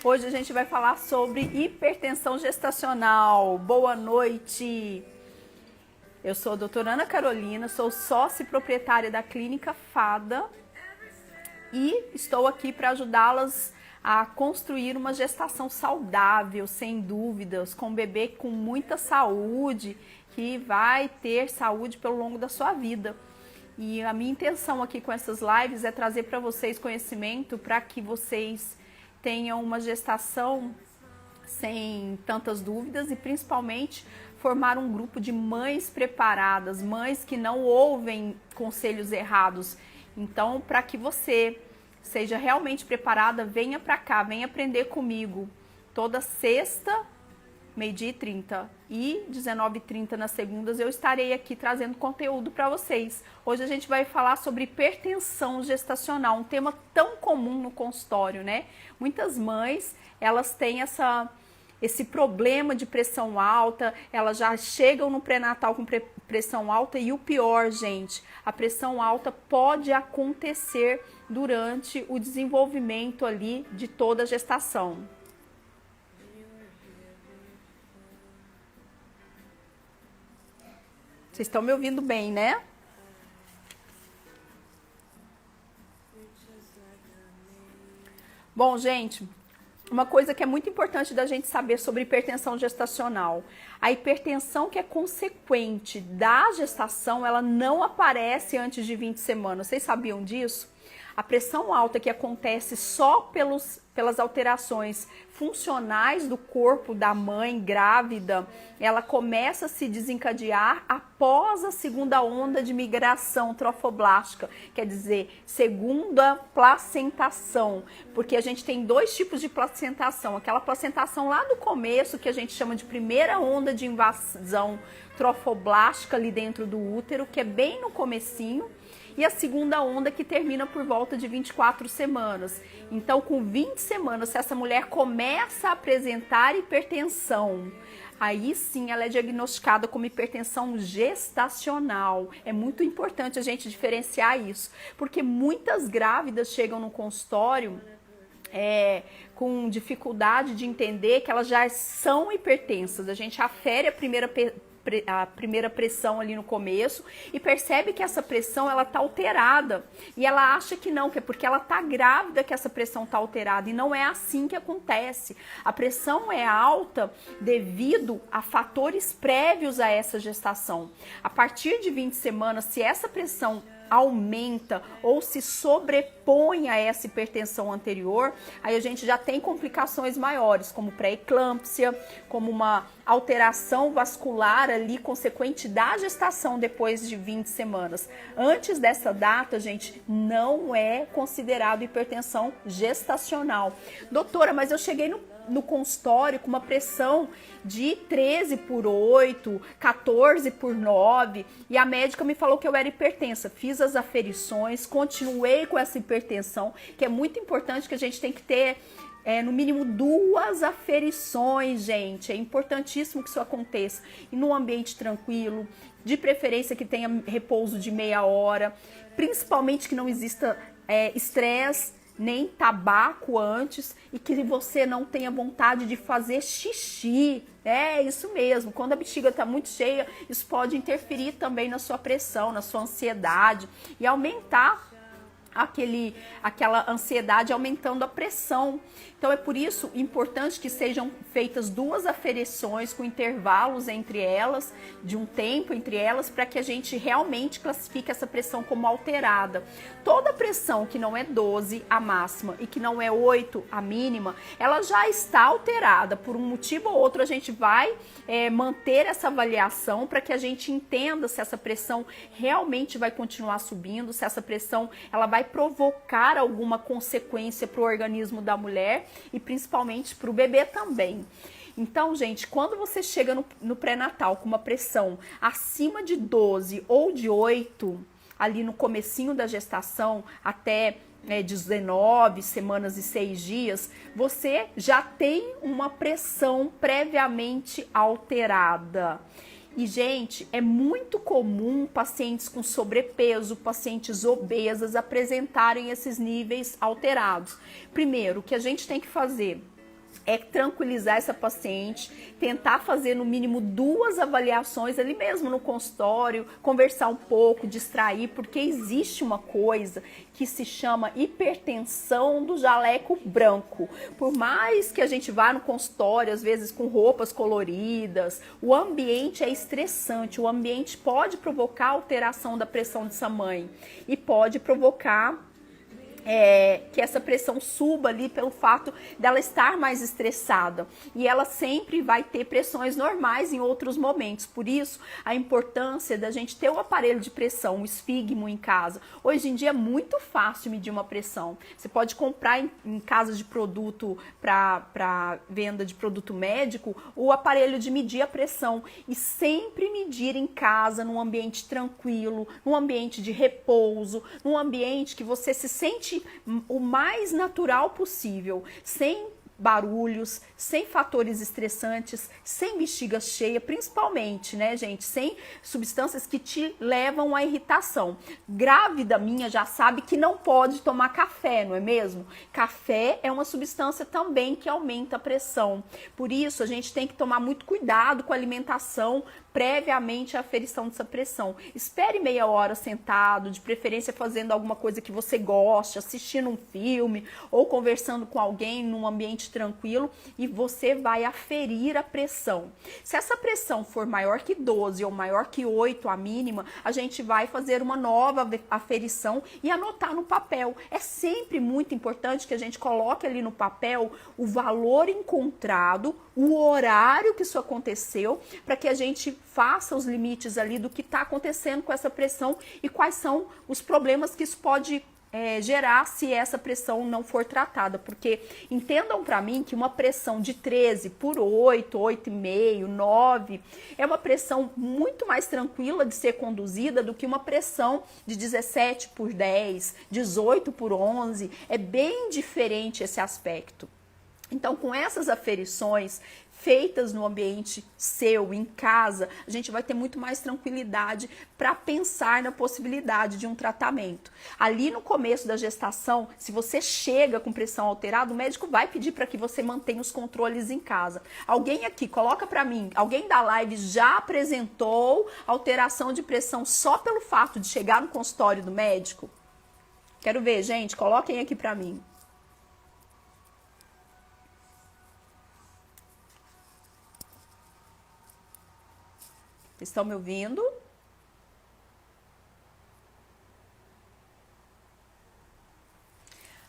Hoje a gente vai falar sobre hipertensão gestacional. Boa noite! Eu sou a doutora Ana Carolina, sou sócia e proprietária da Clínica Fada e estou aqui para ajudá-las a construir uma gestação saudável, sem dúvidas, com um bebê com muita saúde, que vai ter saúde pelo longo da sua vida. E a minha intenção aqui com essas lives é trazer para vocês conhecimento para que vocês tenham uma gestação sem tantas dúvidas e principalmente formar um grupo de mães preparadas, mães que não ouvem conselhos errados. Então, para que você seja realmente preparada, venha para cá, venha aprender comigo. Toda sexta, 12h30 e 19h30 nas segundas, eu estarei aqui trazendo conteúdo para vocês. Hoje a gente vai falar sobre hipertensão gestacional, um tema tão comum no consultório, né? Muitas mães, elas têm esse problema de pressão alta, elas já chegam no pré-natal com pressão alta e o pior, gente, a pressão alta pode acontecer durante o desenvolvimento ali de toda a gestação. Vocês estão me ouvindo bem, né? Bom, gente, uma coisa que é muito importante da gente saber sobre hipertensão gestacional. A hipertensão que é consequente da gestação, ela não aparece antes de 20 semanas. Vocês sabiam disso? A pressão alta que acontece só pelas alterações funcionais do corpo da mãe grávida, ela começa a se desencadear após a segunda onda de migração trofoblástica, quer dizer, segunda placentação, porque a gente tem dois tipos de placentação, aquela placentação lá do começo, que a gente chama de primeira onda de invasão trofoblástica ali dentro do útero, que é bem no comecinho, e a segunda onda que termina por volta de 24 semanas. Então, com 20 semanas, se essa mulher começa a apresentar hipertensão, aí sim ela é diagnosticada como hipertensão gestacional. É muito importante a gente diferenciar isso, porque muitas grávidas chegam no consultório com dificuldade de entender que elas já são hipertensas. A gente afere a primeira pressão ali no começo e percebe que essa pressão ela tá alterada e ela acha que não, que é porque ela tá grávida que essa pressão tá alterada, e não é assim que acontece. A pressão é alta devido a fatores prévios a essa gestação. A partir de 20 semanas, se essa pressão aumenta ou se sobrepõe a essa hipertensão anterior, aí a gente já tem complicações maiores, como pré-eclâmpsia, como uma alteração vascular ali consequente da gestação depois de 20 semanas. Antes dessa data, gente, não é considerado hipertensão gestacional. Doutora, mas eu cheguei no consultório com uma pressão de 13/8, 14/9 e a médica me falou que eu era hipertensa. Fiz as aferições, continuei com essa hipertensão, que é muito importante, que a gente tem que ter no mínimo 2 aferições, gente. É importantíssimo que isso aconteça e num ambiente tranquilo, de preferência que tenha repouso de meia hora, principalmente que não exista estresse, nem tabaco antes, e que você não tenha vontade de fazer xixi. É isso mesmo, quando a bexiga está muito cheia, isso pode interferir também na sua pressão, na sua ansiedade e aumentar aquela ansiedade, aumentando a pressão. Então é por isso importante que sejam feitas 2 aferições com intervalos entre elas, de um tempo entre elas, para que a gente realmente classifique essa pressão como alterada. Toda pressão que não é 12 a máxima e que não é 8 a mínima, ela já está alterada. Por um motivo ou outro a gente vai manter essa avaliação para que a gente entenda se essa pressão realmente vai continuar subindo, se essa pressão ela vai provocar alguma consequência para o organismo da mulher e principalmente para o bebê também. Então, gente, quando você chega no pré-natal com uma pressão acima de 12 ou de 8, ali no comecinho da gestação, até 19 semanas e 6 dias, você já tem uma pressão previamente alterada. E, gente, é muito comum pacientes com sobrepeso, pacientes obesas apresentarem esses níveis alterados. Primeiro, o que a gente tem que fazer? é tranquilizar essa paciente, tentar fazer no mínimo 2 avaliações ali mesmo no consultório, conversar um pouco, distrair, porque existe uma coisa que se chama hipertensão do jaleco branco. Por mais que a gente vá no consultório, às vezes com roupas coloridas, o ambiente é estressante, o ambiente pode provocar alteração da pressão dessa mãe e pode provocar que essa pressão suba ali pelo fato dela estar mais estressada. E ela sempre vai ter pressões normais em outros momentos. Por isso, a importância da gente ter o aparelho de pressão, o esfigmo em casa. Hoje em dia é muito fácil medir uma pressão. Você pode comprar em casas de produto para venda de produto médico o aparelho de medir a pressão. E sempre medir em casa, num ambiente tranquilo, num ambiente de repouso, num ambiente que você se sente o mais natural possível, sem barulhos, sem fatores estressantes, sem bexiga cheia, principalmente, né, gente, sem substâncias que te levam à irritação. Grávida minha já sabe que não pode tomar café, não é mesmo? Café é uma substância também que aumenta a pressão. Por isso, a gente tem que tomar muito cuidado com a alimentação previamente à aferição dessa pressão. Espere meia hora sentado, de preferência fazendo alguma coisa que você goste, assistindo um filme ou conversando com alguém num ambiente tranquilo, e você vai aferir a pressão. Se essa pressão for maior que 12 ou maior que 8, a mínima, a gente vai fazer uma nova aferição e anotar no papel. É sempre muito importante que a gente coloque ali no papel o valor encontrado, o horário que isso aconteceu, para que a gente faça os limites ali do que está acontecendo com essa pressão e quais são os problemas que isso pode gerar se essa pressão não for tratada. Porque entendam para mim que uma pressão de 13 por 8, 8,5, 9 é uma pressão muito mais tranquila de ser conduzida do que uma pressão de 17 por 10, 18 por 11. É bem diferente esse aspecto. Então, com essas aferições feitas no ambiente seu, em casa, a gente vai ter muito mais tranquilidade para pensar na possibilidade de um tratamento. Ali no começo da gestação, se você chega com pressão alterada, o médico vai pedir para que você mantenha os controles em casa. Alguém aqui, coloca para mim, alguém da live já apresentou alteração de pressão só pelo fato de chegar no consultório do médico? Quero ver, gente, coloquem aqui para mim. Estão me ouvindo?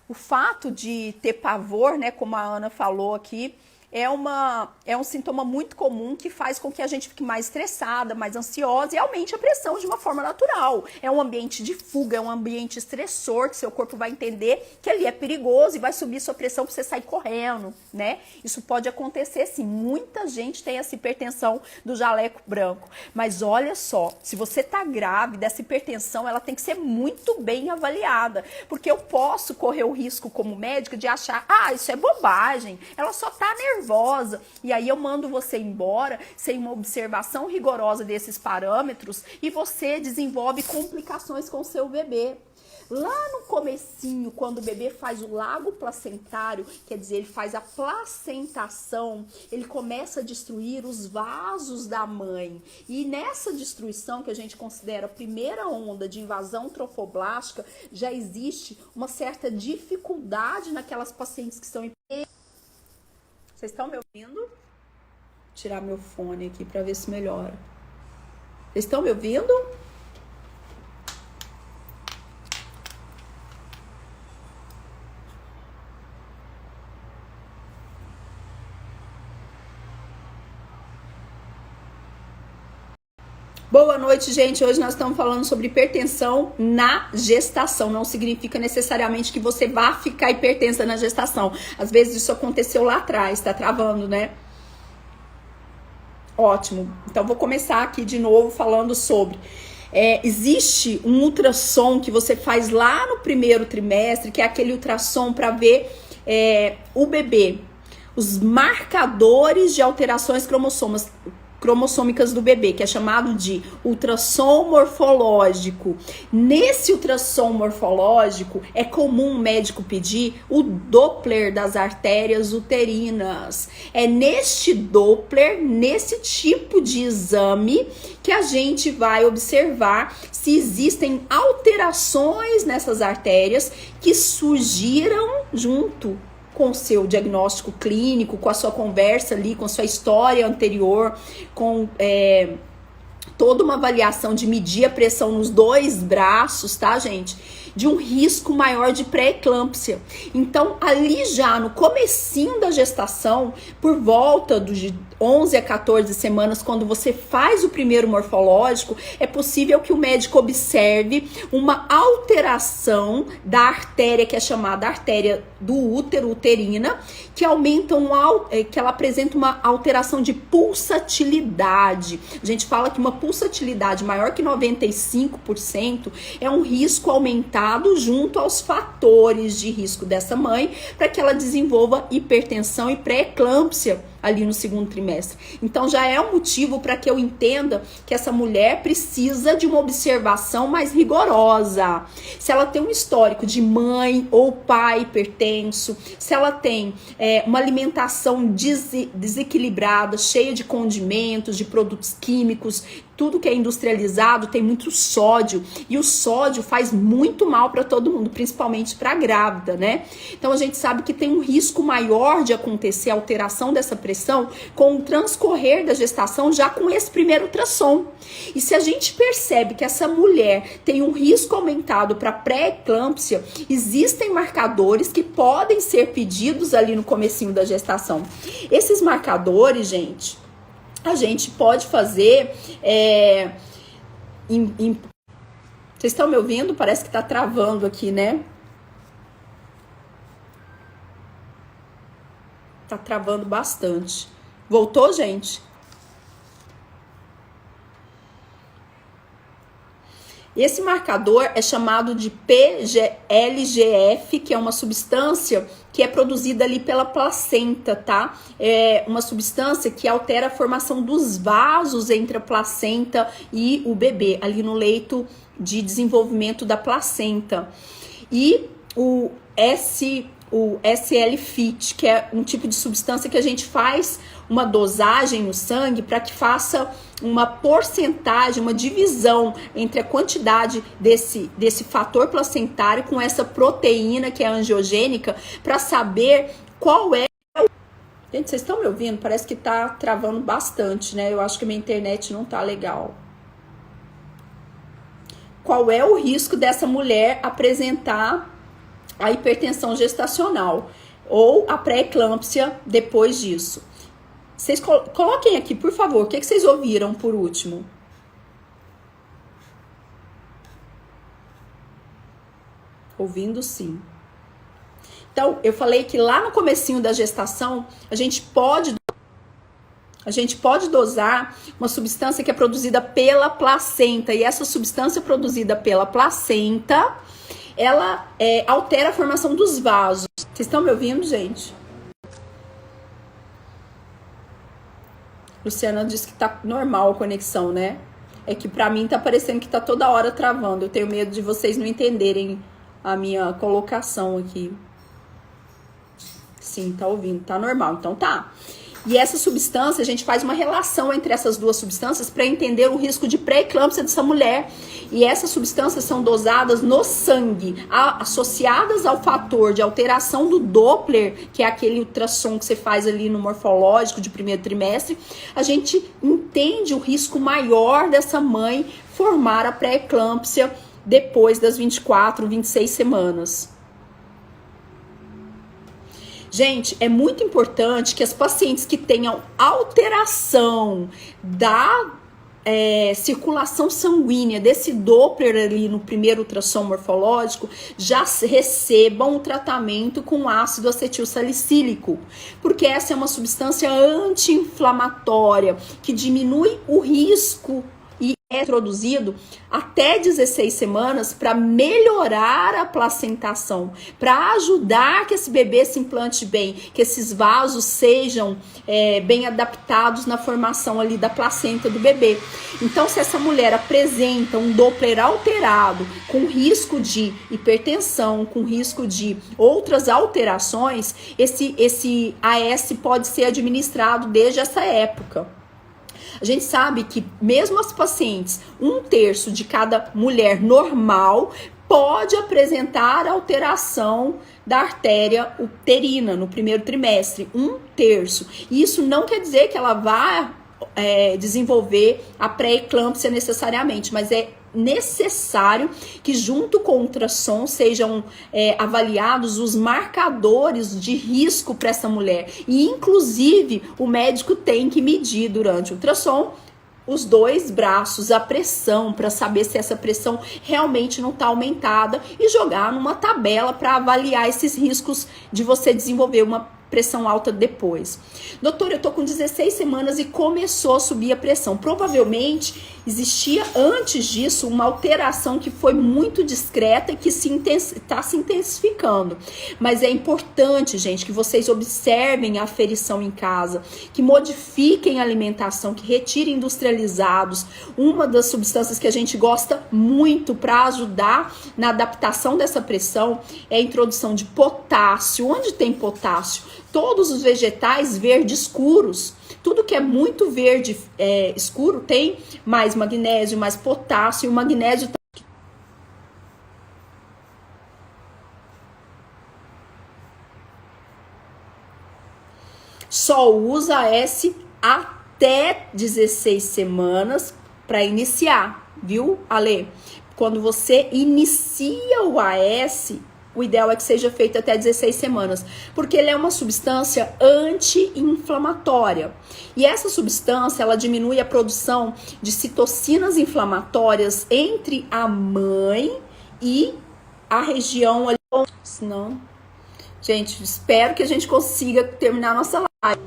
O fato de ter pavor, né, como a Ana falou aqui, é um sintoma muito comum que faz com que a gente fique mais estressada, mais ansiosa e aumente a pressão de uma forma natural. É um ambiente de fuga, é um ambiente estressor, que seu corpo vai entender que ali é perigoso e vai subir sua pressão para você sair correndo, né? Isso pode acontecer sim. Muita gente tem essa hipertensão do jaleco branco. Mas olha só, se você tá grávida, essa hipertensão ela tem que ser muito bem avaliada. Porque eu posso correr o risco como médica de achar, isso é bobagem, ela só tá nervosa. E aí eu mando você embora sem uma observação rigorosa desses parâmetros e você desenvolve complicações com o seu bebê. Lá no comecinho, quando o bebê faz o lago placentário, quer dizer, ele faz a placentação, ele começa a destruir os vasos da mãe. E nessa destruição, que a gente considera a primeira onda de invasão trofoblástica, já existe uma certa dificuldade naquelas pacientes que estão em... Vocês estão me ouvindo? Vou tirar meu fone aqui para ver se melhora. Vocês estão me ouvindo? Boa noite, gente. Hoje nós estamos falando sobre hipertensão na gestação. Não significa necessariamente que você vá ficar hipertensa na gestação. Às vezes isso aconteceu lá atrás, tá travando, né? Ótimo. Então vou começar aqui de novo falando sobre... existe um ultrassom que você faz lá no primeiro trimestre, que é aquele ultrassom para ver cromossômicas do bebê, que é chamado de ultrassom morfológico. Nesse ultrassom morfológico, é comum o médico pedir o Doppler das artérias uterinas. É neste Doppler, nesse tipo de exame, que a gente vai observar se existem alterações nessas artérias que surgiram junto com o seu diagnóstico clínico, com a sua conversa ali, com a sua história anterior, com toda uma avaliação de medir a pressão nos dois braços, tá, gente? De um risco maior de pré-eclâmpsia. Então, ali já no comecinho da gestação, por volta de 11 a 14 semanas, quando você faz o primeiro morfológico, é possível que o médico observe uma alteração da artéria, que é chamada artéria do útero, uterina, que que ela apresenta uma alteração de pulsatilidade. A gente fala que uma pulsatilidade maior que 95% é um risco aumentado junto aos fatores de risco dessa mãe para que ela desenvolva hipertensão e pré-eclâmpsia ali no segundo trimestre. Então já é um motivo para que eu entenda que essa mulher precisa de uma observação mais rigorosa. Se ela tem um histórico de mãe ou pai hipertenso, se ela tem uma alimentação desequilibrada, cheia de condimentos, de produtos químicos, tudo que é industrializado tem muito sódio, e o sódio faz muito mal para todo mundo, principalmente para a grávida, né? Então a gente sabe que tem um risco maior de acontecer alteração dessa pressão com o transcorrer da gestação, já com esse primeiro ultrassom. E se a gente percebe que essa mulher tem um risco aumentado para pré-eclâmpsia, existem marcadores que podem ser pedidos ali no comecinho da gestação. Esses marcadores, gente, a gente pode fazer Vocês estão me ouvindo? Parece que tá travando aqui, né? Tá travando bastante. Voltou, gente? Esse marcador é chamado de PLGF, que é uma substância que é produzida ali pela placenta, tá? É uma substância que altera a formação dos vasos entre a placenta e o bebê, ali no leito de desenvolvimento da placenta. E o SL-FIT, que é um tipo de substância que a gente faz uma dosagem no sangue para que faça uma porcentagem, uma divisão entre a quantidade desse fator placentário com essa proteína que é angiogênica, para saber qual é. Gente, vocês estão me ouvindo? Parece que tá travando bastante, né? Eu acho que minha internet não tá legal. Qual é o risco dessa mulher apresentar a hipertensão gestacional ou a pré-eclâmpsia depois disso? Vocês coloquem aqui, por favor, o que vocês ouviram por último? Ouvindo sim. Então, eu falei que lá no comecinho da gestação, a gente pode dosar uma substância que é produzida pela placenta. E essa substância produzida pela placenta, ela altera a formação dos vasos. Vocês estão me ouvindo, gente? Luciana disse que tá normal a conexão, né? É que pra mim tá parecendo que tá toda hora travando. Eu tenho medo de vocês não entenderem a minha colocação aqui. Sim, tá ouvindo, tá normal, então tá. E essa substância, a gente faz uma relação entre essas duas substâncias para entender o risco de pré-eclâmpsia dessa mulher. E essas substâncias são dosadas no sangue, associadas ao fator de alteração do Doppler, que é aquele ultrassom que você faz ali no morfológico de primeiro trimestre. A gente entende o risco maior dessa mãe formar a pré-eclâmpsia depois das 24, 26 semanas. Gente, é muito importante que as pacientes que tenham alteração da circulação sanguínea, desse Doppler ali no primeiro ultrassom morfológico, já recebam o tratamento com ácido acetil salicílico, porque essa é uma substância anti-inflamatória que diminui o risco e é introduzido até 16 semanas para melhorar a placentação, para ajudar que esse bebê se implante bem, que esses vasos sejam bem adaptados na formação ali da placenta do bebê. Então, se essa mulher apresenta um Doppler alterado, com risco de hipertensão, com risco de outras alterações, esse AS pode ser administrado desde essa época. A gente sabe que mesmo as pacientes, 1/3 de cada mulher normal pode apresentar alteração da artéria uterina no primeiro trimestre, 1/3. Isso não quer dizer que ela vá desenvolver a pré-eclâmpsia necessariamente, mas é necessário que junto com o ultrassom sejam avaliados os marcadores de risco para essa mulher. E inclusive o médico tem que medir durante o ultrassom os 2 braços, a pressão, para saber se essa pressão realmente não está aumentada e jogar numa tabela para avaliar esses riscos de você desenvolver uma pressão alta depois. Doutor, eu tô com 16 semanas e começou a subir a pressão. Provavelmente existia antes disso uma alteração que foi muito discreta e que está se intensificando. Mas é importante, gente, que vocês observem a aferição em casa, que modifiquem a alimentação, que retirem industrializados. Uma das substâncias que a gente gosta muito para ajudar na adaptação dessa pressão é a introdução de potássio. Onde tem potássio? Todos os vegetais verdes escuros, tudo que é muito verde escuro tem mais magnésio, mais potássio, e o magnésio só usa AS até 16 semanas para iniciar, viu, Ale? Quando você inicia o AS, o ideal é que seja feito até 16 semanas, porque ele é uma substância anti-inflamatória. E essa substância, ela diminui a produção de citocinas inflamatórias entre a mãe e a região ali. Senão, gente, espero que a gente consiga terminar a nossa live.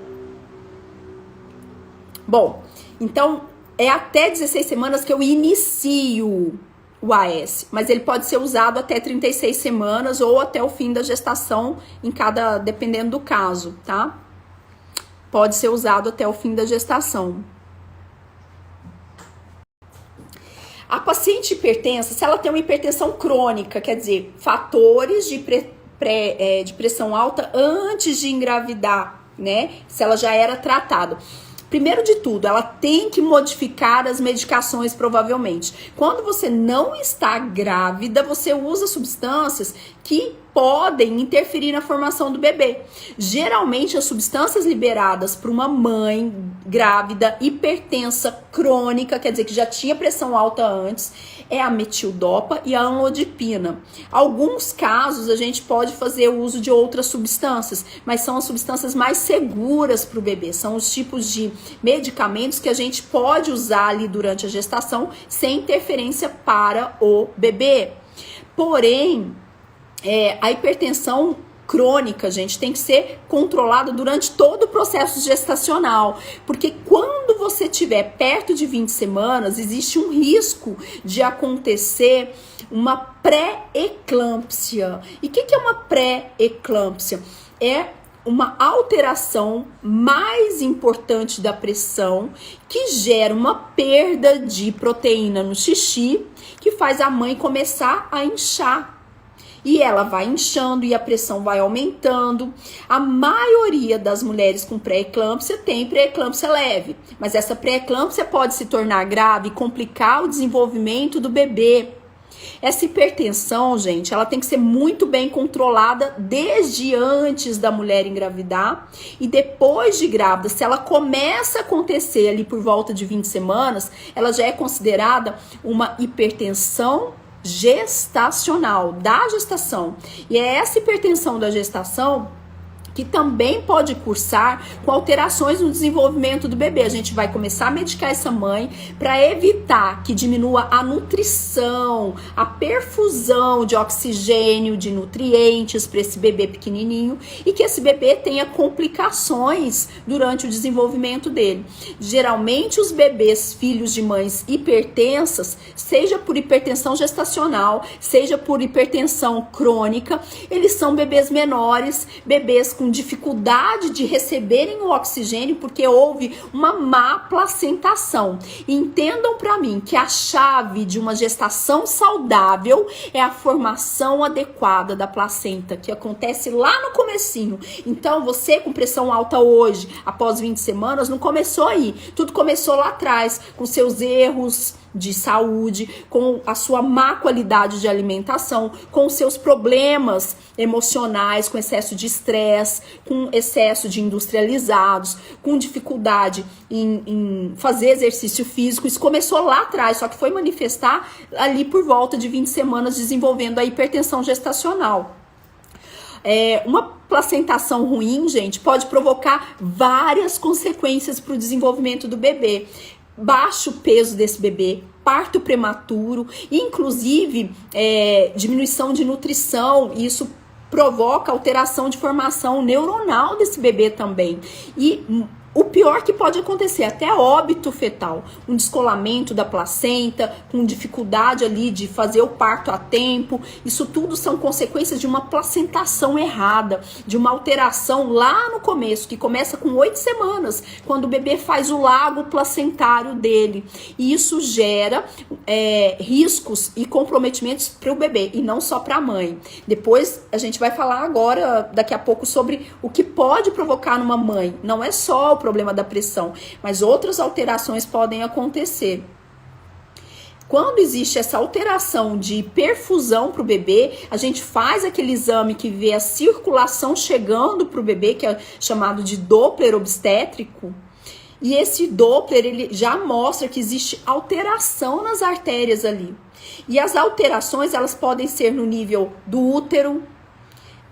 Bom, então é até 16 semanas que eu inicio o AS, mas ele pode ser usado até 36 semanas ou até o fim da gestação, dependendo do caso, tá? Pode ser usado até o fim da gestação. A paciente hipertensa, se ela tem uma hipertensão crônica, quer dizer, fatores de pressão alta antes de engravidar, né? Se ela já era tratada. Primeiro de tudo, ela tem que modificar as medicações, provavelmente. Quando você não está grávida, você usa substâncias que podem interferir na formação do bebê. Geralmente, as substâncias liberadas para uma mãe grávida, hipertensa, crônica, quer dizer que já tinha pressão alta antes, é a metildopa e a amlodipina. Alguns casos, a gente pode fazer o uso de outras substâncias, mas são as substâncias mais seguras para o bebê. São os tipos de medicamentos que a gente pode usar ali durante a gestação sem interferência para o bebê. Porém, a hipertensão crônica, gente, tem que ser controlada durante todo o processo gestacional, porque quando você estiver perto de 20 semanas, existe um risco de acontecer uma pré-eclâmpsia. E o que é uma pré-eclâmpsia? É uma alteração mais importante da pressão que gera uma perda de proteína no xixi, que faz a mãe começar a inchar. E ela vai inchando e a pressão vai aumentando. A maioria das mulheres com pré-eclâmpsia tem pré-eclâmpsia leve, mas essa pré-eclâmpsia pode se tornar grave e complicar o desenvolvimento do bebê. Essa hipertensão, gente, ela tem que ser muito bem controlada desde antes da mulher engravidar e depois de grávida. Se ela começa a acontecer ali por volta de 20 semanas, ela já é considerada uma hipertensão gestacional, da gestação. E é essa hipertensão da gestação que também pode cursar com alterações no desenvolvimento do bebê. A gente vai começar a medicar essa mãe para evitar que diminua a nutrição, a perfusão de oxigênio, de nutrientes para esse bebê pequenininho e que esse bebê tenha complicações durante o desenvolvimento dele. Geralmente os bebês filhos de mães hipertensas, seja por hipertensão gestacional, seja por hipertensão crônica, eles são bebês menores, bebês com dificuldade de receberem o oxigênio porque houve uma má placentação. Entendam para mim que a chave de uma gestação saudável é a formação adequada da placenta, que acontece lá no comecinho. Então, você com pressão alta hoje, após 20 semanas, não começou aí. Tudo começou lá atrás, com seus erros de saúde, com a sua má qualidade de alimentação, com seus problemas emocionais, com excesso de estresse, com excesso de industrializados, com dificuldade em fazer exercício físico. Isso começou lá atrás, só que foi manifestar ali por volta de 20 semanas, desenvolvendo a hipertensão gestacional. Uma placentação ruim, gente, pode provocar várias consequências para o desenvolvimento do bebê. Baixo peso desse bebê, parto prematuro, inclusive diminuição de nutrição. Isso provoca alteração de formação neuronal desse bebê também. E o pior que pode acontecer, até óbito fetal, um descolamento da placenta, com dificuldade ali de fazer o parto a tempo. Isso tudo são consequências de uma placentação errada, de uma alteração lá no começo, que começa com 8 semanas, quando o bebê faz o lago placentário dele. E isso gera riscos e comprometimentos para o bebê, e não só para a mãe. Depois a gente vai falar agora, daqui a pouco, sobre o que pode provocar numa mãe. Não é só o problema da pressão, mas outras alterações podem acontecer. Quando existe essa alteração de perfusão para o bebê, a gente faz aquele exame que vê a circulação chegando para o bebê, que é chamado de Doppler obstétrico. E esse Doppler, ele já mostra que existe alteração nas artérias ali. E as alterações, elas podem ser no nível do útero,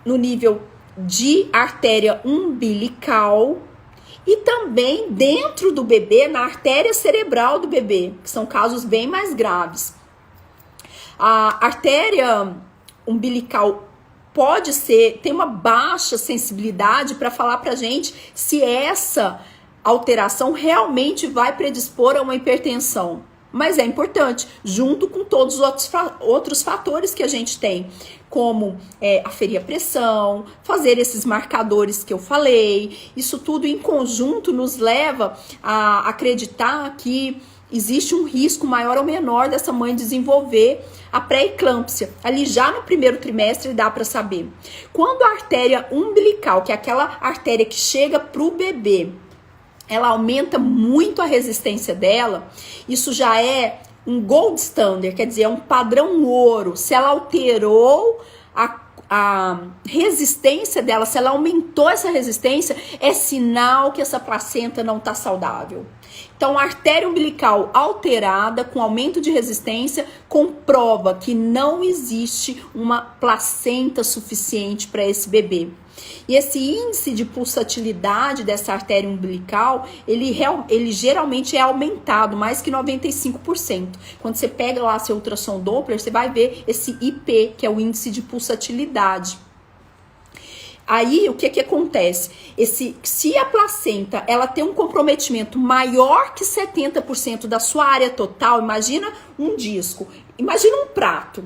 no nível de artéria umbilical, e também dentro do bebê, na artéria cerebral do bebê, que são casos bem mais graves. A artéria umbilical tem uma baixa sensibilidade para falar pra gente se essa alteração realmente vai predispor a uma hipertensão. Mas é importante, junto com todos os outros fatores que a gente tem, como aferir a pressão, fazer esses marcadores que eu falei. Isso tudo em conjunto nos leva a acreditar que existe um risco maior ou menor dessa mãe desenvolver a pré-eclâmpsia. Ali já no primeiro trimestre dá para saber. Quando a artéria umbilical, que é aquela artéria que chega para o bebê, ela aumenta muito a resistência dela, isso já é um gold standard, quer dizer, é um padrão ouro. Se ela alterou a resistência dela, se ela aumentou essa resistência, é sinal que essa placenta não está saudável. Então, a artéria umbilical alterada, com aumento de resistência, comprova que não existe uma placenta suficiente para esse bebê. E esse índice de pulsatilidade dessa artéria umbilical, ele geralmente é aumentado, mais que 95%. Quando você pega lá seu ultrassom Doppler, você vai ver esse IP, que é o índice de pulsatilidade. Aí, o que acontece? Se a placenta ela tem um comprometimento maior que 70% da sua área total, imagina um disco, imagina um prato.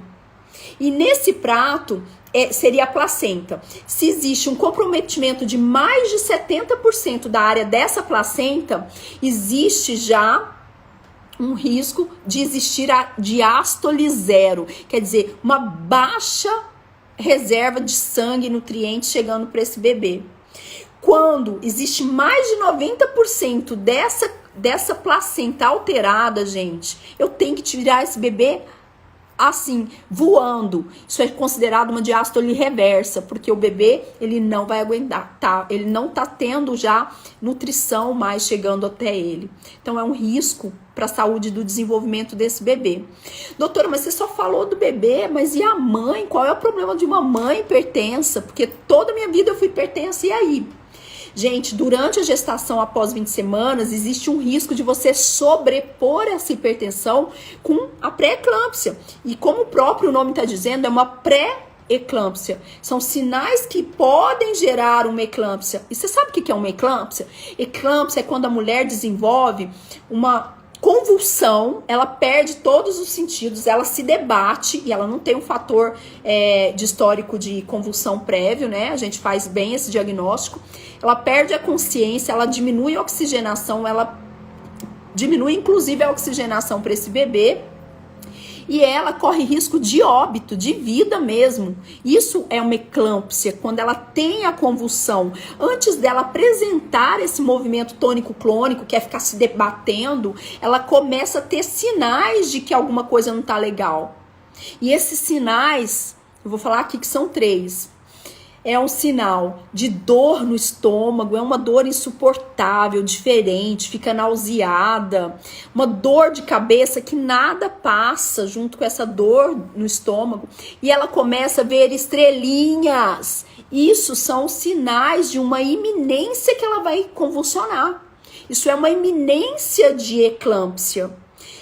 E nesse prato seria a placenta. Se existe um comprometimento de mais de 70% da área dessa placenta, existe já um risco de existir a diástole zero, quer dizer, uma baixa reserva de sangue e nutrientes chegando para esse bebê. Quando existe mais de 90% dessa placenta alterada, gente, eu tenho que tirar esse bebê assim, voando. Isso é considerado uma diástole reversa, porque o bebê, ele não vai aguentar, tá? Ele não tá tendo já nutrição mais chegando até ele. Então é um risco para a saúde do desenvolvimento desse bebê. Doutora, mas você só falou do bebê, mas e a mãe? Qual é o problema de uma mãe hipertensa? Porque toda a minha vida eu fui hipertensa, e aí? Gente, durante a gestação após 20 semanas, existe um risco de você sobrepor essa hipertensão com a pré-eclâmpsia. E como o próprio nome está dizendo, é uma pré-eclâmpsia. São sinais que podem gerar uma eclâmpsia. E você sabe o que é uma eclâmpsia? Eclâmpsia é quando a mulher desenvolve uma convulsão, ela perde todos os sentidos, ela se debate e ela não tem um fator de histórico de convulsão prévio, né? A gente faz bem esse diagnóstico. Ela perde a consciência, ela diminui a oxigenação, ela diminui inclusive a oxigenação para esse bebê. E ela corre risco de óbito, de vida mesmo. Isso é uma eclâmpsia, quando ela tem a convulsão. Antes dela apresentar esse movimento tônico-clônico, que é ficar se debatendo, ela começa a ter sinais de que alguma coisa não tá legal. E esses sinais, eu vou falar aqui que são 3. É um sinal de dor no estômago, é uma dor insuportável, diferente, fica nauseada, uma dor de cabeça que nada passa junto com essa dor no estômago, e ela começa a ver estrelinhas. Isso são sinais de uma iminência que ela vai convulsionar. Isso é uma iminência de eclâmpsia.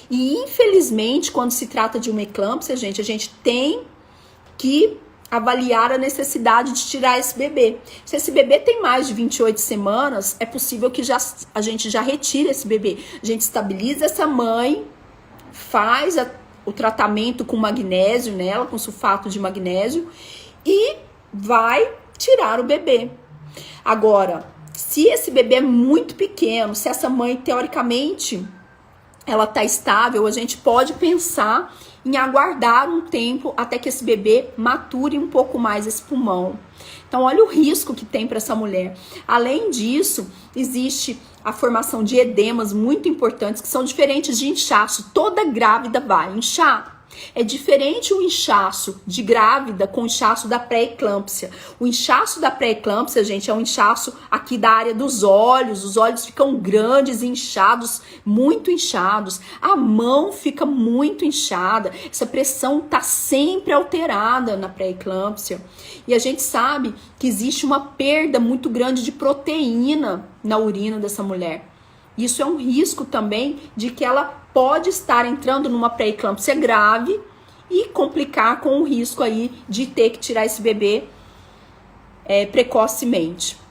E infelizmente, quando se trata de uma eclâmpsia, gente, a gente tem que avaliar a necessidade de tirar esse bebê. Se esse bebê tem mais de 28 semanas, é possível que a gente já retire esse bebê. A gente estabiliza essa mãe, faz o tratamento com magnésio nela, com sulfato de magnésio, e vai tirar o bebê. Agora, se esse bebê é muito pequeno, se essa mãe, teoricamente, ela tá estável, a gente pode pensar em aguardar um tempo até que esse bebê mature um pouco mais esse pulmão. Então, olha o risco que tem para essa mulher. Além disso, existe a formação de edemas muito importantes, que são diferentes de inchaço. Toda grávida vai inchar. É diferente o inchaço de grávida com o inchaço da pré-eclâmpsia. O inchaço da pré-eclâmpsia, gente, é um inchaço aqui da área dos olhos. Os olhos ficam grandes, inchados, muito inchados. A mão fica muito inchada. Essa pressão tá sempre alterada na pré-eclâmpsia. E a gente sabe que existe uma perda muito grande de proteína na urina dessa mulher. Isso é um risco também de que ela pode estar entrando numa pré-eclâmpsia grave e complicar com o risco aí de ter que tirar esse bebê precocemente.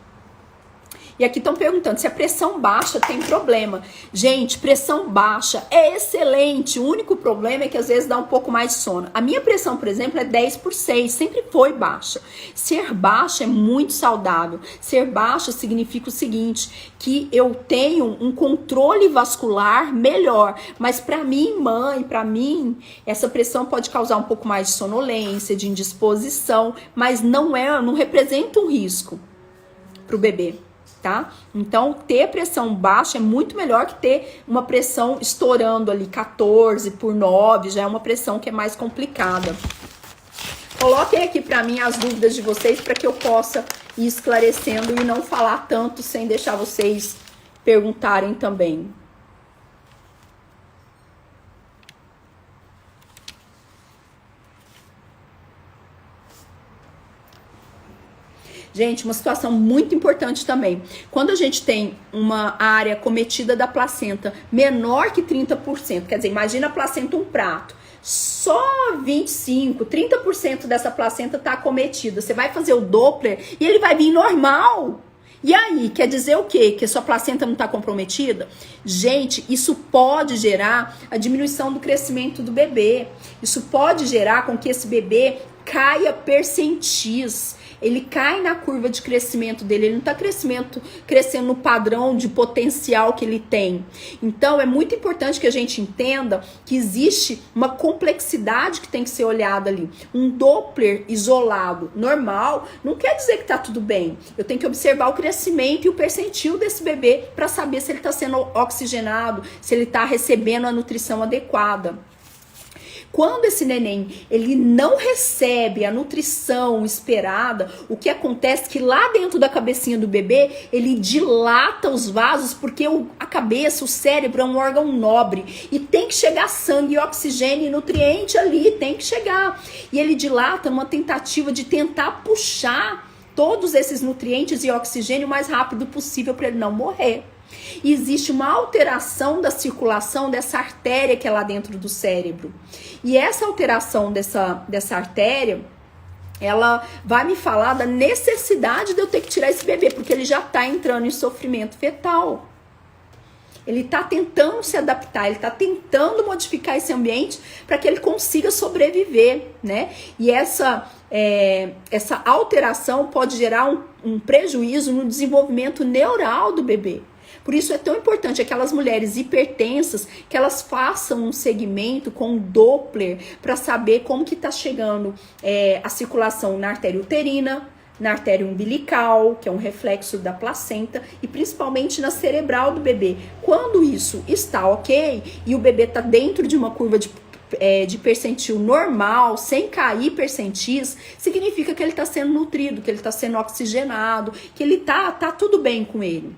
E aqui estão perguntando se a pressão baixa tem problema. Gente, pressão baixa é excelente. O único problema é que às vezes dá um pouco mais de sono. A minha pressão, por exemplo, é 10/6. Sempre foi baixa. Ser baixa é muito saudável. Ser baixa significa o seguinte, que eu tenho um controle vascular melhor. Mas para mim, mãe, para mim, essa pressão pode causar um pouco mais de sonolência, de indisposição, mas não representa um risco para o bebê. Tá? Então, ter pressão baixa é muito melhor que ter uma pressão estourando ali 14/9, já é uma pressão que é mais complicada. Coloquem aqui para mim as dúvidas de vocês para que eu possa ir esclarecendo e não falar tanto sem deixar vocês perguntarem também. Gente, uma situação muito importante também. Quando a gente tem uma área cometida da placenta menor que 30%, quer dizer, imagina a placenta um prato, só 25, 30% dessa placenta está acometida. Você vai fazer o Doppler e ele vai vir normal. E aí, quer dizer o quê? Que a sua placenta não está comprometida? Gente, isso pode gerar a diminuição do crescimento do bebê. Isso pode gerar com que esse bebê caia percentis. Ele cai na curva de crescimento dele, ele não está crescendo no padrão de potencial que ele tem. Então, é muito importante que a gente entenda que existe uma complexidade que tem que ser olhada ali. Um Doppler isolado, normal, não quer dizer que está tudo bem. Eu tenho que observar o crescimento e o percentil desse bebê para saber se ele está sendo oxigenado, se ele está recebendo a nutrição adequada. Quando esse neném, ele não recebe a nutrição esperada, o que acontece é que lá dentro da cabecinha do bebê, ele dilata os vasos, porque a cabeça, o cérebro é um órgão nobre, e tem que chegar sangue, oxigênio e nutriente ali, tem que chegar. E ele dilata numa tentativa de tentar puxar todos esses nutrientes e oxigênio o mais rápido possível para ele não morrer. E existe uma alteração da circulação dessa artéria que é lá dentro do cérebro. E essa alteração dessa artéria, ela vai me falar da necessidade de eu ter que tirar esse bebê, porque ele já está entrando em sofrimento fetal. Ele está tentando se adaptar, ele está tentando modificar esse ambiente para que ele consiga sobreviver, né? E essa alteração pode gerar um prejuízo no desenvolvimento neural do bebê. Por isso é tão importante aquelas mulheres hipertensas que elas façam um segmento com Doppler para saber como que está chegando a circulação na artéria uterina, na artéria umbilical, que é um reflexo da placenta, e principalmente na cerebral do bebê. Quando isso está ok e o bebê está dentro de uma curva de percentil normal, sem cair percentis, significa que ele está sendo nutrido, que ele está sendo oxigenado, que ele tá tudo bem com ele.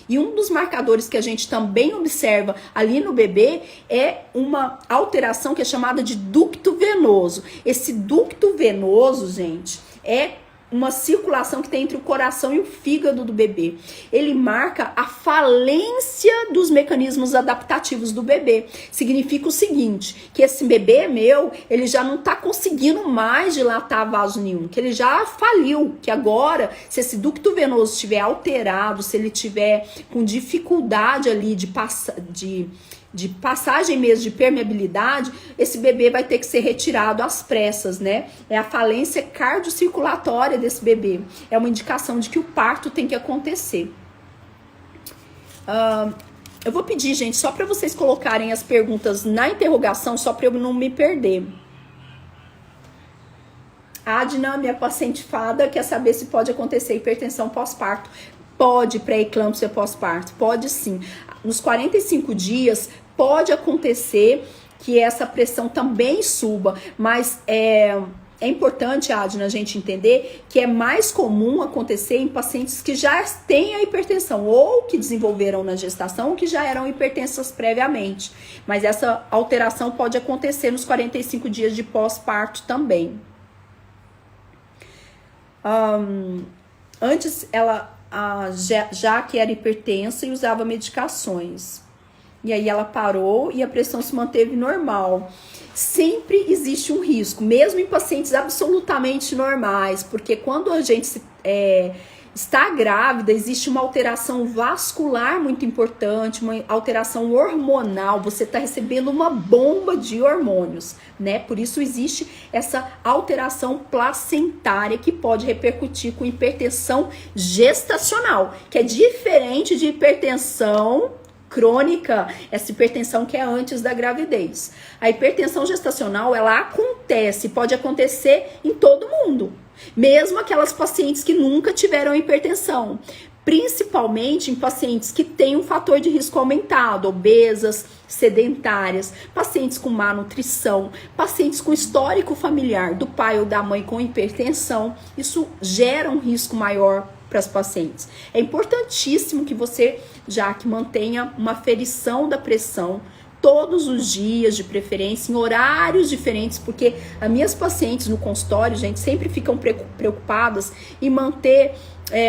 E um dos marcadores que a gente também observa ali no bebê é uma alteração que é chamada de ducto venoso. Esse ducto venoso, gente, é uma circulação que tem entre o coração e o fígado do bebê. Ele marca a falência dos mecanismos adaptativos do bebê. Significa o seguinte, que esse bebê meu, ele já não está conseguindo mais dilatar vaso nenhum, que ele já faliu, que agora, se esse ducto venoso estiver alterado, se ele tiver com dificuldade ali de passagem mesmo, de permeabilidade, esse bebê vai ter que ser retirado às pressas, né? É a falência cardiocirculatória desse bebê. É uma indicação de que o parto tem que acontecer. Eu vou pedir, gente, só para vocês colocarem as perguntas na interrogação, só para eu não me perder. Adna, minha paciente fada, quer saber se pode acontecer hipertensão pós-parto. Pode, pré-eclâmpsia pós-parto, pode sim. Nos 45 dias, pode acontecer que essa pressão também suba, mas é importante, Adna, a gente entender que é mais comum acontecer em pacientes que já têm a hipertensão, ou que desenvolveram na gestação, ou que já eram hipertensas previamente. Mas essa alteração pode acontecer nos 45 dias de pós-parto também. Antes, ela já que era hipertensa e usava medicações. E aí ela parou e a pressão se manteve normal. Sempre existe um risco, mesmo em pacientes absolutamente normais, porque quando a gente está grávida, existe uma alteração vascular muito importante, uma alteração hormonal, você está recebendo uma bomba de hormônios, né? Por isso existe essa alteração placentária que pode repercutir com hipertensão gestacional, que é diferente de hipertensão crônica, essa hipertensão que é antes da gravidez. A hipertensão gestacional, ela acontece, pode acontecer em todo mundo, mesmo aquelas pacientes que nunca tiveram hipertensão, principalmente em pacientes que têm um fator de risco aumentado, obesas, sedentárias, pacientes com má nutrição, pacientes com histórico familiar do pai ou da mãe com hipertensão. Isso gera um risco maior para as pacientes. É importantíssimo que você, já que mantenha uma aferição da pressão todos os dias, de preferência, em horários diferentes, porque as minhas pacientes no consultório, gente, sempre ficam preocupadas em manter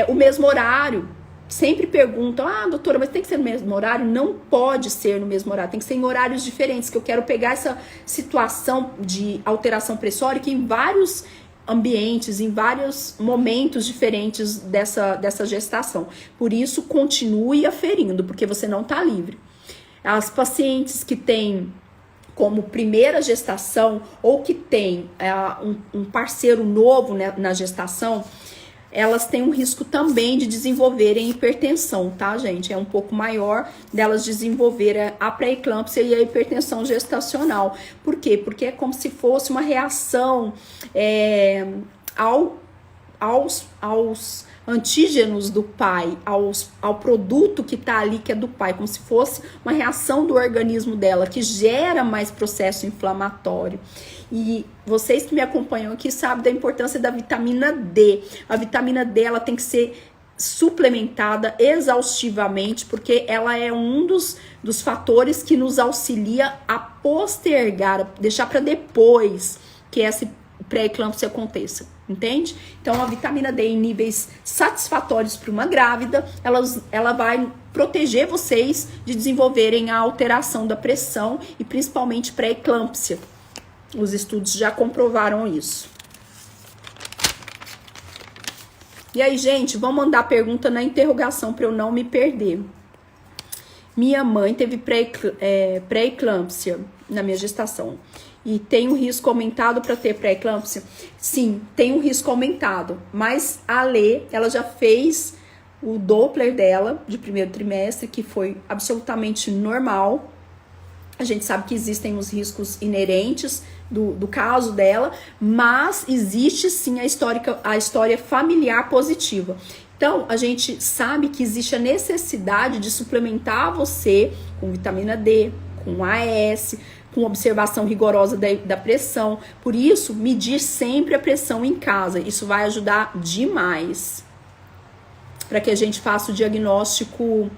o mesmo horário. Sempre perguntam, doutora, mas tem que ser no mesmo horário? Não pode ser no mesmo horário, tem que ser em horários diferentes, que eu quero pegar essa situação de alteração pressórica em vários ambientes, em vários momentos diferentes dessa gestação. Por isso, continue aferindo, porque você não está livre. As pacientes que têm como primeira gestação ou que têm um parceiro novo, né, na gestação, elas têm um risco também de desenvolverem hipertensão, tá, gente? É um pouco maior delas desenvolverem a pré-eclâmpsia e a hipertensão gestacional. Por quê? Porque é como se fosse uma reação ao aos antígenos do pai, ao produto que está ali, que é do pai, como se fosse uma reação do organismo dela, que gera mais processo inflamatório. E vocês que me acompanham aqui sabem da importância da vitamina D. A vitamina D, ela tem que ser suplementada exaustivamente, porque ela é um dos fatores que nos auxilia a postergar, deixar para depois que essa pré-eclâmpsia aconteça, entende? Então a vitamina D em níveis satisfatórios para uma grávida, ela vai proteger vocês de desenvolverem a alteração da pressão e principalmente pré-eclâmpsia. Os estudos já comprovaram isso. E aí, gente, vamos mandar pergunta na interrogação para eu não me perder. Minha mãe teve pré-eclâmpsia na minha gestação. E tem um risco aumentado para ter pré-eclâmpsia? Sim, tem um risco aumentado. Mas a Lê, ela já fez o Doppler dela de primeiro trimestre, que foi absolutamente normal. A gente sabe que existem os riscos inerentes do caso dela, mas existe sim a história familiar positiva. Então, a gente sabe que existe a necessidade de suplementar você com vitamina D, com AS, com observação rigorosa da pressão. Por isso, medir sempre a pressão em casa. Isso vai ajudar demais para que a gente faça o diagnóstico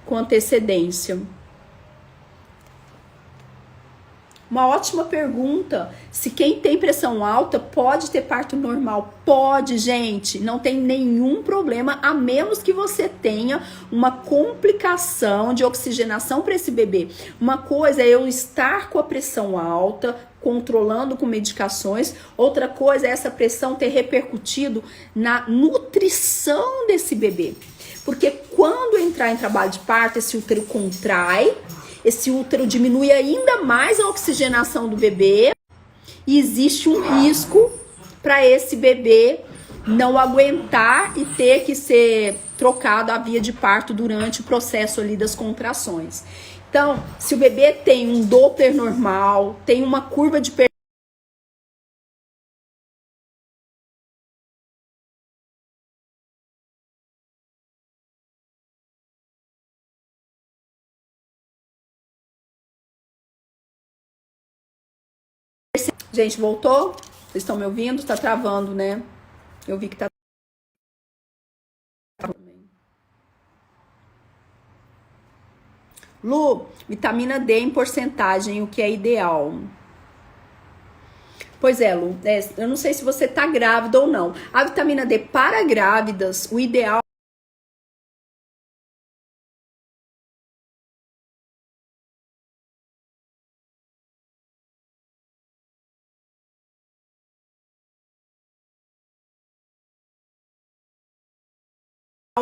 com antecedência. Uma ótima pergunta. Se quem tem pressão alta pode ter parto normal? Pode, gente. Não tem nenhum problema, a menos que você tenha uma complicação de oxigenação para esse bebê. Uma coisa é eu estar com a pressão alta, controlando com medicações. Outra coisa é essa pressão ter repercutido na nutrição desse bebê. Porque quando entrar em trabalho de parto, esse útero contrai, esse útero diminui ainda mais a oxigenação do bebê e existe um risco para esse bebê não aguentar e ter que ser trocado a via de parto durante o processo ali das contrações. Então, se o bebê tem um Doppler normal, tem uma curva de Gente, voltou? Vocês estão me ouvindo? Tá travando, né? Eu vi que tá. Lu, vitamina D em porcentagem, o que é ideal? Pois é, Lu, eu não sei se você tá grávida ou não. A vitamina D para grávidas, o ideal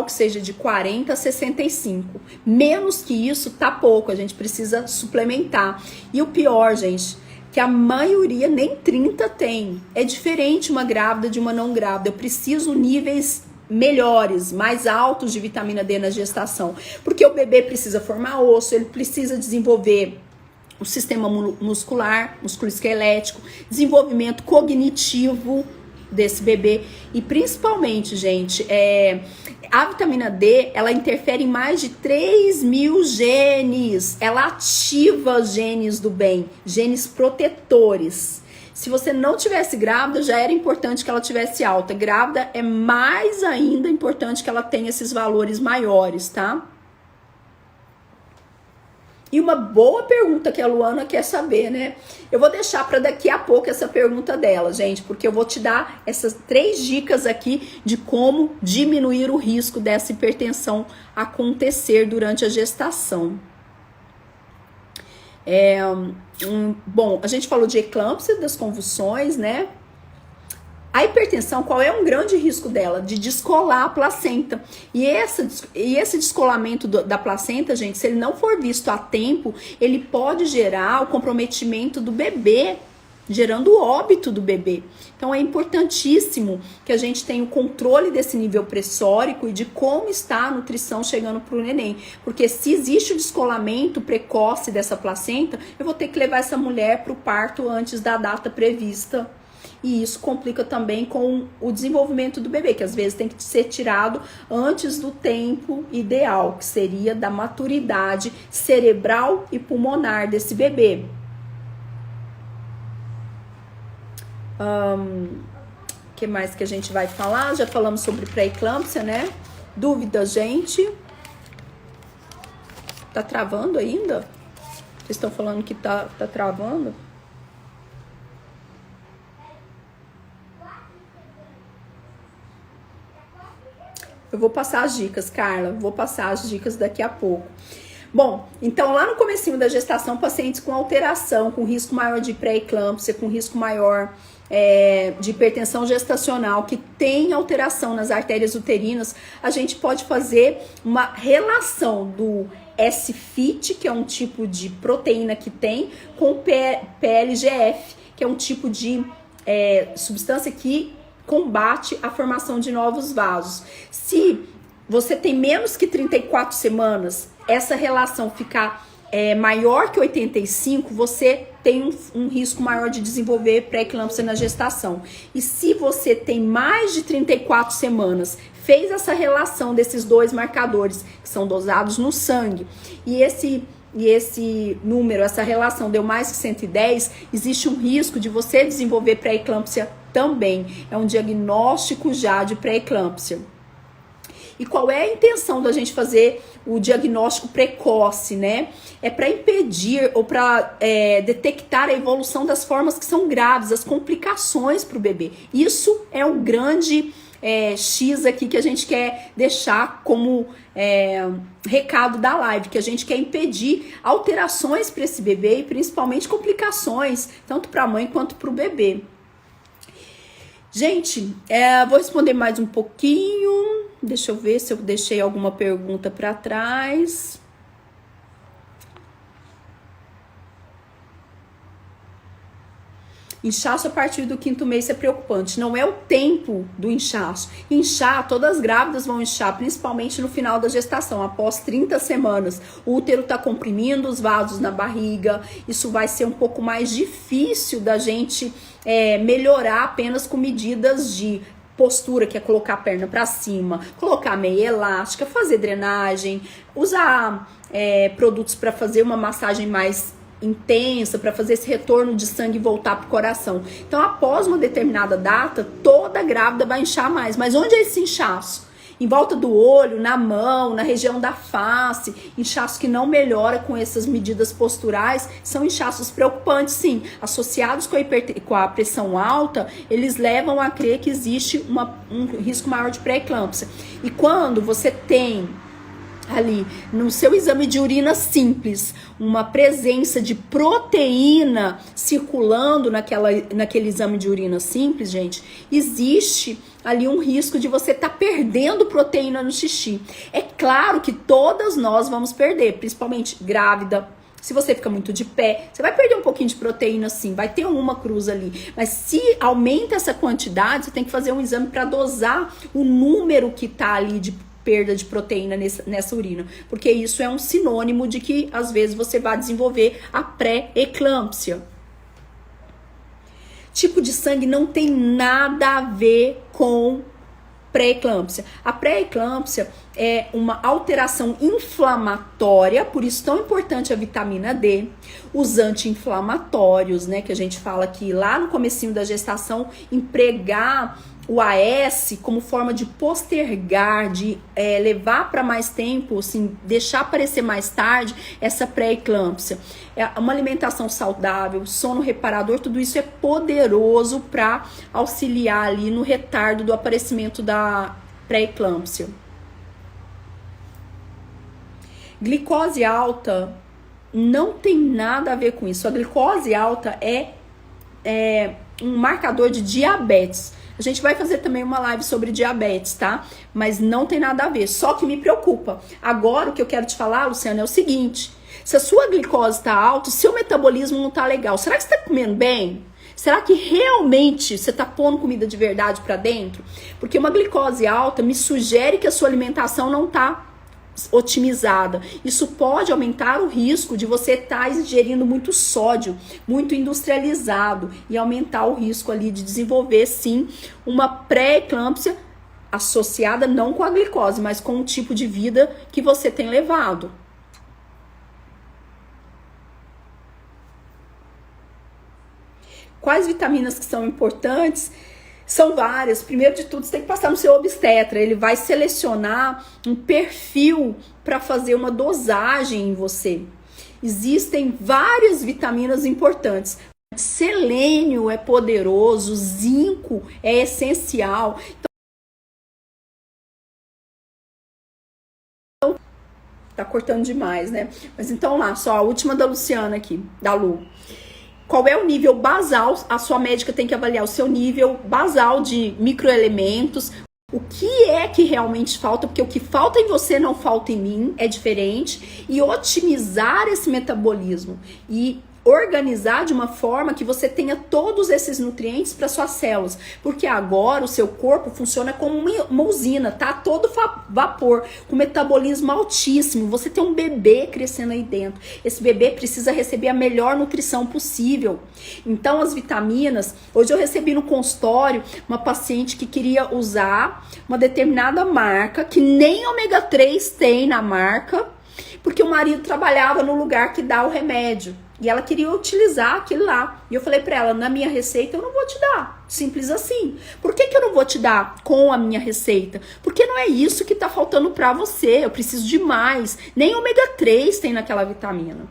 que seja de 40 a 65. Menos que isso, tá pouco. A gente precisa suplementar. E o pior, gente, que a maioria nem 30 tem. É diferente uma grávida de uma não grávida. Eu preciso níveis melhores, mais altos de vitamina D na gestação. Porque o bebê precisa formar osso, ele precisa desenvolver o sistema muscular, músculo esquelético, desenvolvimento cognitivo desse bebê. E principalmente, gente, a vitamina D, ela interfere em mais de 3.000 genes. Ela ativa os genes do bem, genes protetores. Se você não tivesse grávida, já era importante que ela tivesse alta. Grávida é mais ainda importante que ela tenha esses valores maiores, tá? E uma boa pergunta que a Luana quer saber, né? Eu vou deixar para daqui a pouco essa pergunta dela, gente, porque eu vou te dar essas 3 dicas aqui de como diminuir o risco dessa hipertensão acontecer durante a gestação. Bom, a gente falou de eclâmpsia, das convulsões, né? A hipertensão, qual é um grande risco dela? De descolar a placenta. E esse descolamento da placenta, gente, se ele não for visto a tempo, ele pode gerar o comprometimento do bebê, gerando o óbito do bebê. Então é importantíssimo que a gente tenha o controle desse nível pressórico e de como está a nutrição chegando para o neném. Porque se existe o descolamento precoce dessa placenta, eu vou ter que levar essa mulher para o parto antes da data prevista. e isso complica também com o desenvolvimento do bebê, que às vezes tem que ser tirado antes do tempo ideal, que seria da maturidade cerebral e pulmonar desse bebê. Que mais que a gente vai falar? Já falamos sobre pré-eclâmpsia, né? Dúvida, gente? Tá travando ainda? Vocês estão falando que tá travando? Eu vou passar as dicas, Carla. Vou passar as dicas daqui a pouco. Bom, então lá no comecinho da gestação, pacientes com alteração, com risco maior de pré-eclâmpsia, com risco maior de hipertensão gestacional, que tem alteração nas artérias uterinas, a gente pode fazer uma relação do S-FIT, que é um tipo de proteína que tem, com o PLGF, que é um tipo de substância que combate a formação de novos vasos. Se você tem menos que 34 semanas, essa relação ficar maior que 85, você tem um risco maior de desenvolver pré-eclâmpsia na gestação. E se você tem mais de 34 semanas, fez essa relação desses dois marcadores, que são dosados no sangue, e esse número, essa relação deu mais que 110, existe um risco de você desenvolver pré-eclâmpsia também. É um diagnóstico já de pré-eclâmpsia. E qual é a intenção da gente fazer o diagnóstico precoce, né? É para impedir ou para detectar a evolução das formas que são graves, as complicações para o bebê. Isso é um grande X aqui que a gente quer deixar como recado da live, que a gente quer impedir alterações para esse bebê e principalmente complicações, tanto para a mãe quanto para o bebê. Gente, vou responder mais um pouquinho. Deixa eu ver se eu deixei alguma pergunta para trás. Inchaço a partir do 5º mês é preocupante. Não é o tempo do inchaço. Inchar, todas as grávidas vão inchar, principalmente no final da gestação, após 30 semanas. O útero está comprimindo os vasos na barriga. Isso vai ser um pouco mais difícil da gente melhorar apenas com medidas de postura, que é colocar a perna para cima, colocar meia elástica, fazer drenagem, usar produtos para fazer uma massagem mais intensa, para fazer esse retorno de sangue voltar para o coração. Então, após uma determinada data, toda grávida vai inchar mais. Mas onde é esse inchaço? Em volta do olho, na mão, na região da face, inchaço que não melhora com essas medidas posturais, são inchaços preocupantes, sim. Associados com a pressão alta, eles levam a crer que existe um risco maior de pré-eclâmpsia. E quando você tem ali no seu exame de urina simples uma presença de proteína circulando naquele exame de urina simples, gente, existe ali um risco de você estar perdendo proteína no xixi. É claro que todas nós vamos perder, principalmente grávida. Se você fica muito de pé, você vai perder um pouquinho de proteína, sim, vai ter uma cruz ali. Mas se aumenta essa quantidade, você tem que fazer um exame para dosar o número que tá ali de perda de proteína nessa urina, porque isso é um sinônimo de que às vezes você vai desenvolver a pré-eclâmpsia. Tipo de sangue não tem nada a ver com pré-eclâmpsia. A pré-eclâmpsia é uma alteração inflamatória, por isso tão importante a vitamina D, os anti-inflamatórios, né, que a gente fala que lá no comecinho da gestação, empregar o AS como forma de postergar, de levar para mais tempo, assim, deixar aparecer mais tarde essa pré-eclâmpsia. Uma alimentação saudável, sono reparador, tudo isso é poderoso para auxiliar ali no retardo do aparecimento da pré-eclâmpsia. Glicose alta não tem nada a ver com isso. A glicose alta é um marcador de diabetes. A gente vai fazer também uma live sobre diabetes, tá? Mas não tem nada a ver, só que me preocupa. Agora, o que eu quero te falar, Luciana, é o seguinte. Se a sua glicose tá alta, seu metabolismo não tá legal, será que você tá comendo bem? Será que realmente você tá pondo comida de verdade pra dentro? Porque uma glicose alta me sugere que a sua alimentação não tá otimizada. Isso pode aumentar o risco de você estar ingerindo muito sódio, muito industrializado, e aumentar o risco ali de desenvolver, sim, uma pré-eclâmpsia associada não com a glicose, mas com o tipo de vida que você tem levado. Quais vitaminas que são importantes? São várias. Primeiro de tudo, você tem que passar no seu obstetra. Ele vai selecionar um perfil para fazer uma dosagem em você. Existem várias vitaminas importantes. Selênio é poderoso, zinco é essencial. Então, tá cortando demais, né? Mas então lá, só a última da Luciana aqui, da Lu. Qual é o nível basal? A sua médica tem que avaliar o seu nível basal de microelementos. O que é que realmente falta? Porque o que falta em você não falta em mim, é diferente. E otimizar esse metabolismo e organizar de uma forma que você tenha todos esses nutrientes para suas células, porque agora o seu corpo funciona como uma usina, tá todo vapor, com metabolismo altíssimo. Você tem um bebê crescendo aí dentro, esse bebê precisa receber a melhor nutrição possível. Então as vitaminas, hoje eu recebi no consultório uma paciente que queria usar uma determinada marca, que nem ômega 3 tem na marca, porque o marido trabalhava no lugar que dá o remédio. E ela queria utilizar aquilo lá. E eu falei pra ela, na minha receita eu não vou te dar. Simples assim. Por que eu não vou te dar com a minha receita? Porque não é isso que tá faltando pra você. Eu preciso de mais. Nem ômega 3 tem naquela vitamina.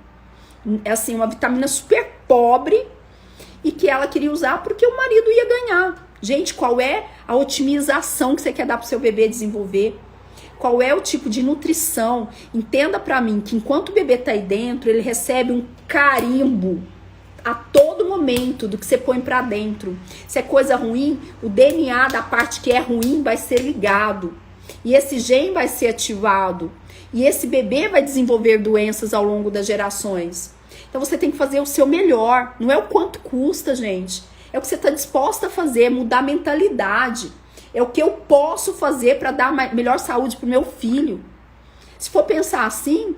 É assim, uma vitamina super pobre e que ela queria usar porque o marido ia ganhar. Gente, qual é a otimização que você quer dar pro seu bebê desenvolver? Qual é o tipo de nutrição? Entenda pra mim que enquanto o bebê tá aí dentro, ele recebe um carimbo a todo momento do que você põe pra dentro. Se é coisa ruim, o DNA da parte que é ruim vai ser ligado. E esse gene vai ser ativado. E esse bebê vai desenvolver doenças ao longo das gerações. Então você tem que fazer o seu melhor. Não é o quanto custa, gente. É o que você tá disposta a fazer, mudar a mentalidade. É o que eu posso fazer para dar melhor saúde pro meu filho. Se for pensar assim,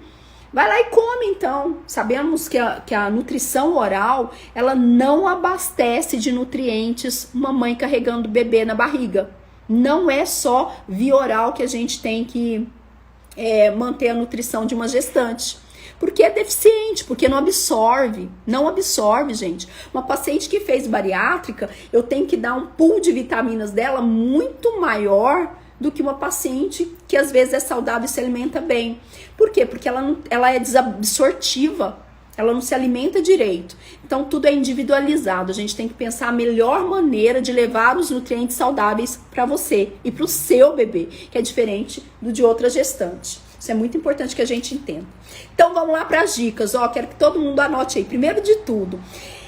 vai lá e come então. Sabemos que a nutrição oral, ela não abastece de nutrientes uma mãe carregando o bebê na barriga. Não é só via oral que a gente tem que manter a nutrição de uma gestante. Porque é deficiente, porque não absorve. Não absorve, gente. Uma paciente que fez bariátrica, eu tenho que dar um pool de vitaminas dela muito maior do que uma paciente que às vezes é saudável e se alimenta bem. Por quê? Porque ela é desabsortiva. Ela não se alimenta direito. Então tudo é individualizado. A gente tem que pensar a melhor maneira de levar os nutrientes saudáveis para você e para o seu bebê, que é diferente do de outra gestante. Isso é muito importante que a gente entenda. Então vamos lá para as dicas. Quero que todo mundo anote aí. Primeiro de tudo,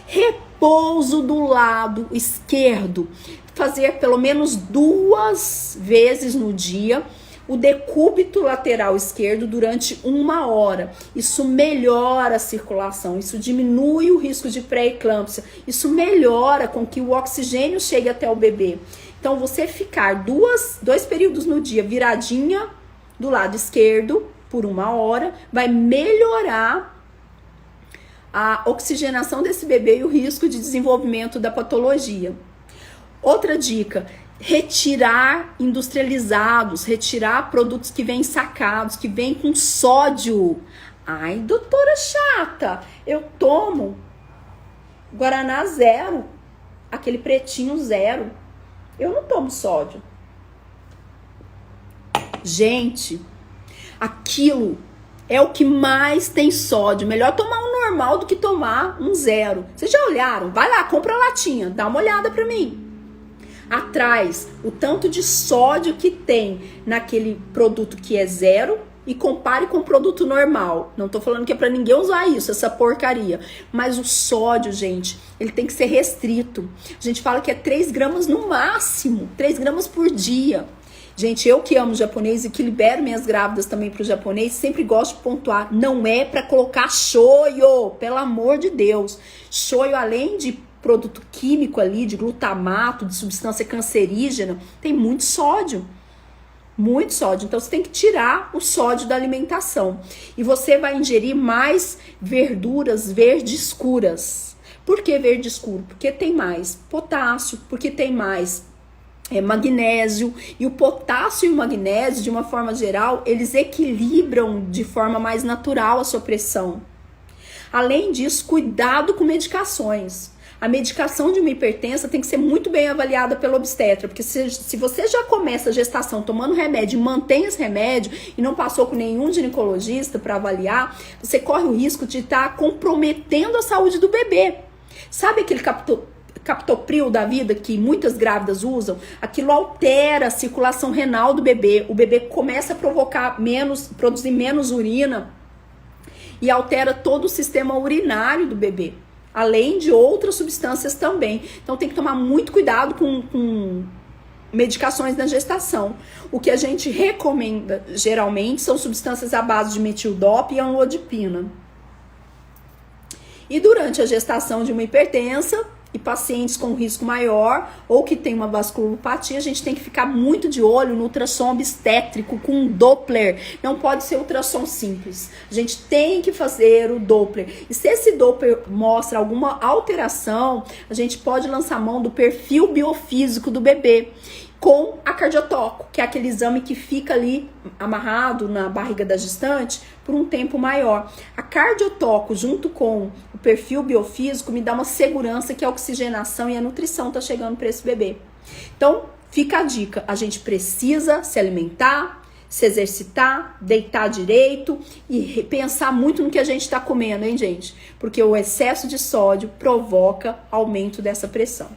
repouso do lado esquerdo. Fazer pelo menos 2 vezes no dia o decúbito lateral esquerdo durante 1 hora. Isso melhora a circulação, isso diminui o risco de pré-eclâmpsia, isso melhora com que o oxigênio chegue até o bebê. Então você ficar 2 períodos no dia viradinha do lado esquerdo por 1 hora vai melhorar a oxigenação desse bebê e o risco de desenvolvimento da patologia. Outra dica, retirar industrializados, retirar produtos que vêm sacados, que vêm com sódio. Ai, doutora chata, eu tomo Guaraná 0, aquele pretinho 0. Eu não tomo sódio. Gente, aquilo é o que mais tem sódio. Melhor tomar um normal do que tomar um 0. Vocês já olharam? Vai lá, compra a latinha, dá uma olhada pra mim. Atrás, o tanto de sódio que tem naquele produto que é 0 e compare com o produto normal. Não tô falando que é pra ninguém usar isso, essa porcaria. Mas o sódio, gente, ele tem que ser restrito. A gente fala que é 3 gramas no máximo, 3 gramas por dia. Gente, eu que amo japonês e que libero minhas grávidas também pro japonês, sempre gosto de pontuar, não é pra colocar shoyu, pelo amor de Deus. Shoyu, além de produto químico ali, de glutamato, de substância cancerígena, tem muito sódio. Muito sódio. Então, você tem que tirar o sódio da alimentação. E você vai ingerir mais verduras verde escuras. Por que verde escuro? Porque tem mais potássio, porque tem mais magnésio. E o potássio e o magnésio, de uma forma geral, eles equilibram de forma mais natural a sua pressão. Além disso, cuidado com medicações. A medicação de uma hipertensa tem que ser muito bem avaliada pelo obstetra, porque se você já começa a gestação tomando remédio e mantém esse remédio e não passou com nenhum ginecologista para avaliar, você corre o risco de estar comprometendo a saúde do bebê. Sabe aquele captopril da vida que muitas grávidas usam? Aquilo altera a circulação renal do bebê. O bebê começa a produzir menos urina e altera todo o sistema urinário do bebê. Além de outras substâncias também. Então tem que tomar muito cuidado com medicações na gestação. O que a gente recomenda, geralmente, são substâncias à base de metildopa e amlodipina. E durante a gestação de uma hipertensa e pacientes com risco maior ou que tem uma vasculopatia, a gente tem que ficar muito de olho no ultrassom obstétrico com um Doppler. Não pode ser ultrassom simples. A gente tem que fazer o Doppler. E se esse Doppler mostra alguma alteração, a gente pode lançar mão do perfil biofísico do bebê com a cardiotoco, que é aquele exame que fica ali amarrado na barriga da gestante por um tempo maior. A cardiotoco, junto com o perfil biofísico, me dá uma segurança que a oxigenação e a nutrição tá chegando para esse bebê. Então, fica a dica, a gente precisa se alimentar, se exercitar, deitar direito e pensar muito no que a gente tá comendo, hein, gente? Porque o excesso de sódio provoca aumento dessa pressão.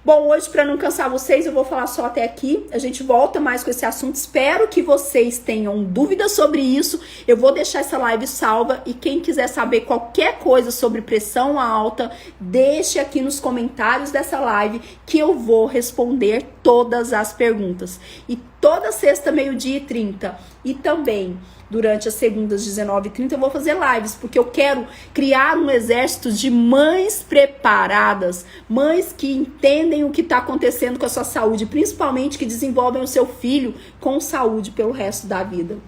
Bom, hoje, para não cansar vocês, eu vou falar só até aqui. A gente volta mais com esse assunto. Espero que vocês tenham dúvidas sobre isso. Eu vou deixar essa live salva e quem quiser saber qualquer coisa sobre pressão alta, deixe aqui nos comentários dessa live que eu vou responder todas as perguntas. E toda sexta, 12h30 e também durante as segundas, 19h30, eu vou fazer lives, porque eu quero criar um exército de mães preparadas, mães que entendem o que está acontecendo com a sua saúde, principalmente que desenvolvem o seu filho com saúde pelo resto da vida.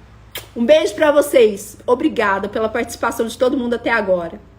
Um beijo para vocês. Obrigada pela participação de todo mundo até agora.